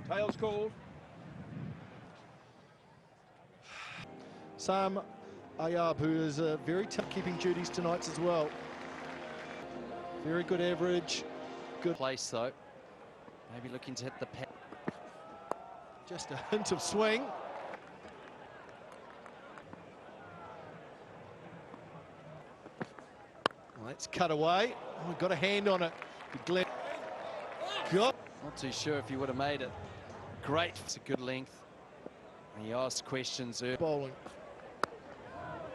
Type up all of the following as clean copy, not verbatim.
Tails called. Sam Ayab, who is very tough keeping duties tonight as well. Very good average. Good place though. Maybe looking to hit the pad. Just a hint of swing. Well, let's cut away. Oh, we've got a hand on it. Got. Not too sure if he would have made it. Great. It's a good length. And he asked questions early. Bowling.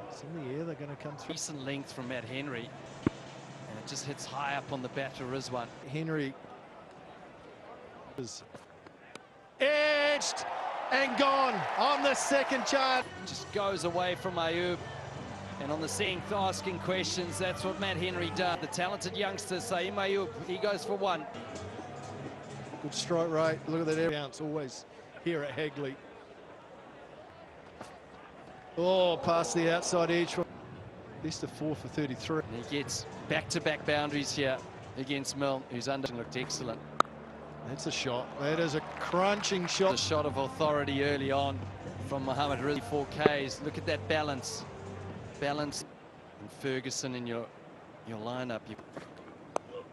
It's in the air. They're going to come through. Decent length from Matt Henry. And it just hits high up on the batter Rizwan. Henry is edged and gone on the second chance. Just goes away from Ayub. And on the second, asking questions, that's what Matt Henry does. The talented youngsters say, Ayub, he goes for one. Good strike rate. Look at that air bounce always here at Hagley. Oh, past the outside edge. Best of 4 for 33. And he gets back-to-back boundaries here against Milne, who's under. Looked excellent. That's a shot. That is a crunching shot. A shot of authority early on from Mohammed Rizzi. 4Ks. Look at that balance. Balance. And Ferguson in your lineup.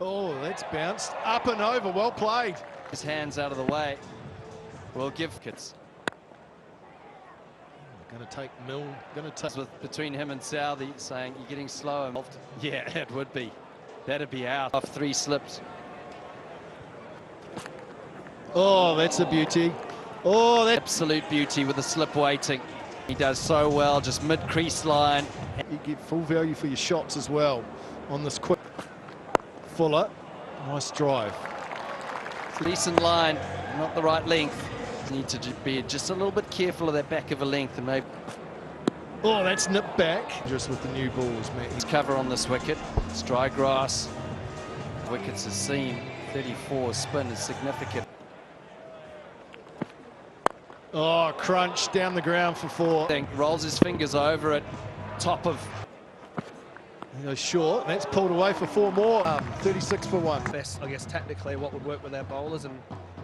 Oh, that's bounced up and over. Well played. His hands out of the way. We'll give Wickets. Going to take Milne. Going to take with between him and Southey saying you're getting slower. Yeah, it would be. That'd be out. Off 3 slips. Oh, that's a beauty. Oh, that's absolute beauty with the slip waiting. He does so well, just mid-crease line. You get full value for your shots as well on this quick. Fuller, nice drive. Decent line, not the right length. Need to be just a little bit careful of that back of a length and maybe. Oh, that's nipped back. Just with the new balls, mate. He's cover on this wicket. It's dry grass. Wickets has seen 34 spin is significant. Oh, crunch down the ground for 4. Rolls his fingers over it. Top of. He goes short. That's pulled away for 4 more. 36 for 1. Best, I guess, tactically what would work with our bowlers and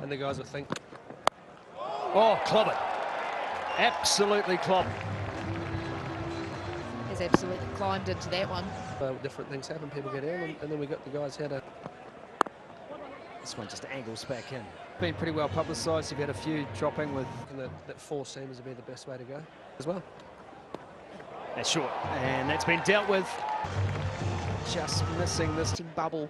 the guys would think. Oh, clobbered. Absolutely clobbered. He's absolutely climbed into that one. Different things happen, people get in, and then we got the guys how to. This one just angles back in. Been pretty well publicised. You've had a few dropping with that 4 seems to be the best way to go as well. That's short, and that's been dealt with. Just missing this bubble.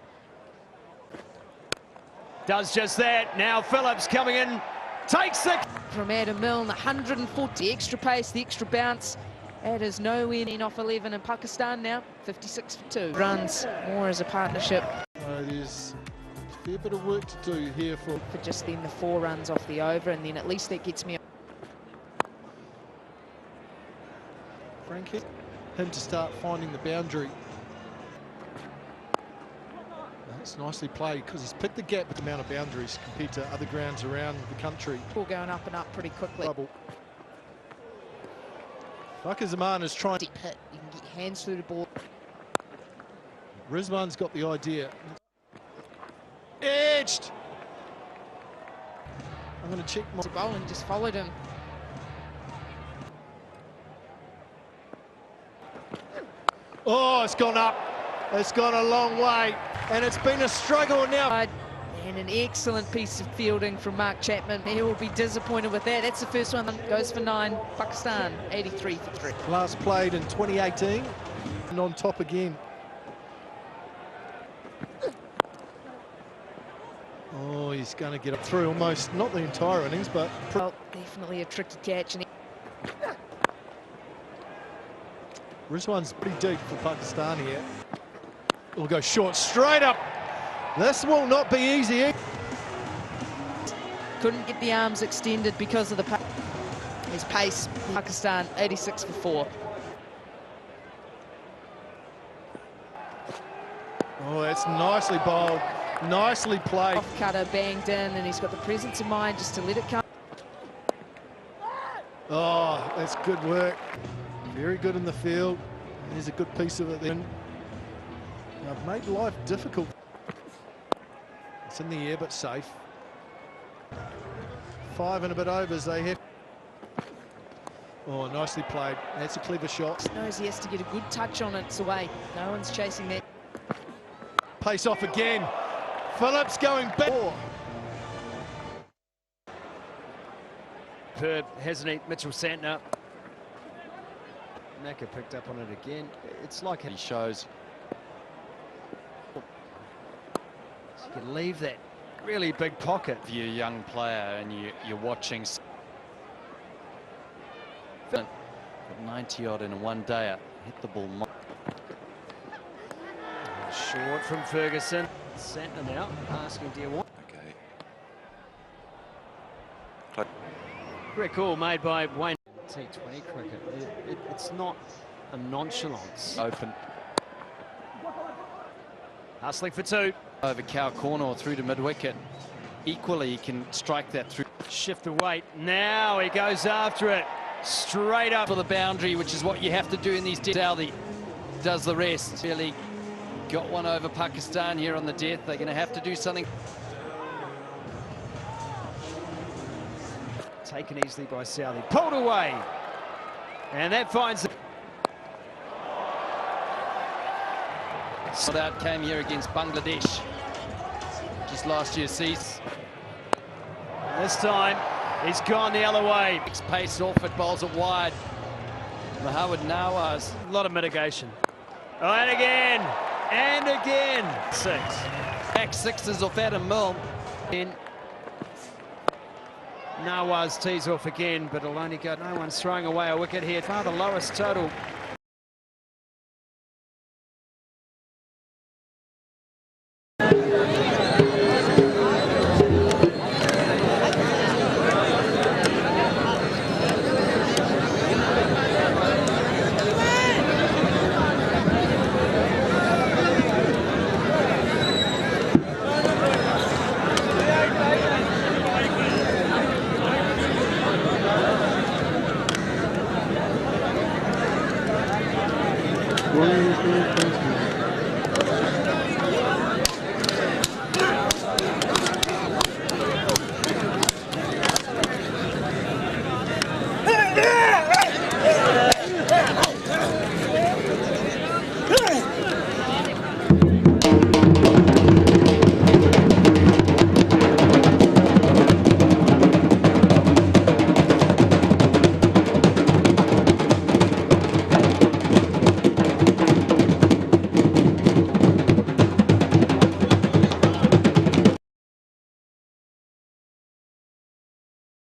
Does just that. Now Phillips coming in. Takes it from Adam Milne. 140 extra pace, the extra bounce. That is nowhere near off 11 in Pakistan now. 56 for 2 runs, more as a partnership. There's a fair bit of work to do here for just then the 4 runs off the over, and then at least that gets me. Frankie, him to start finding the boundary. That's nicely played because he's picked the gap with the amount of boundaries compared to other grounds around the country. All going up and up pretty quickly. Bubble. Bakar Zaman is trying to hit. You can get your hands through the ball. Rizwan's got the idea. Edged. I'm going to check my bowling, just followed him. Oh, it's gone up. It's gone a long way, and it's been a struggle now. And an excellent piece of fielding from Mark Chapman. He will be disappointed with that. That's the first one. Goes for 9. Pakistan, 83 for 3. Last played in 2018, and on top again. Oh, he's going to get it through almost, not the entire innings, but... Well, definitely a tricky catch. And Rizwan's pretty deep for Pakistan here. We'll go short, straight up. This will not be easy. Couldn't get the arms extended because of his pace. Pakistan, 86 for 4. Oh, that's nicely bowled. Nicely played. Off cutter banged in, and he's got the presence of mind just to let it come. Oh, that's good work. Very good in the field. There's a good piece of it then. I've made life difficult. It's in the air, but safe. 5 and a bit overs they hit. Oh, nicely played. That's a clever shot. Knows he has to get a good touch on it. It's away. No one's chasing that. Pace off again. Phillips going back. Superb, hasn't he? Mitchell Santner. Macca picked up on it again. It's like He shows you can leave that really big pocket. if you're a young player and you're watching 90 odd in one day, hit the ball. Short from Ferguson. Santner now asking, do you want? Okay. Great call made by Wayne. T20 cricket. It's not a nonchalance. Open Hustling for 2. over cow corner or through to mid-wicket. Equally, he can strike that through. Shift the weight. Now he goes after it. Straight up For the boundary, which is what you have to do in these deaths. Southey does the rest. Really got one over Pakistan here on the death. They're going to have to do something. taken easily by Southey. Pulled away. And that finds the... Not out came here against Bangladesh. Just last year's season. This time, he's gone the other way. Makes pace off it, bowls it wide. Mohammed Nawaz. A lot of mitigation. Oh, and again. And again. 6. Back sixes off Adam Milne. In Nawaz tees off again, but it'll only go. No one's throwing away a wicket here. Far the lowest total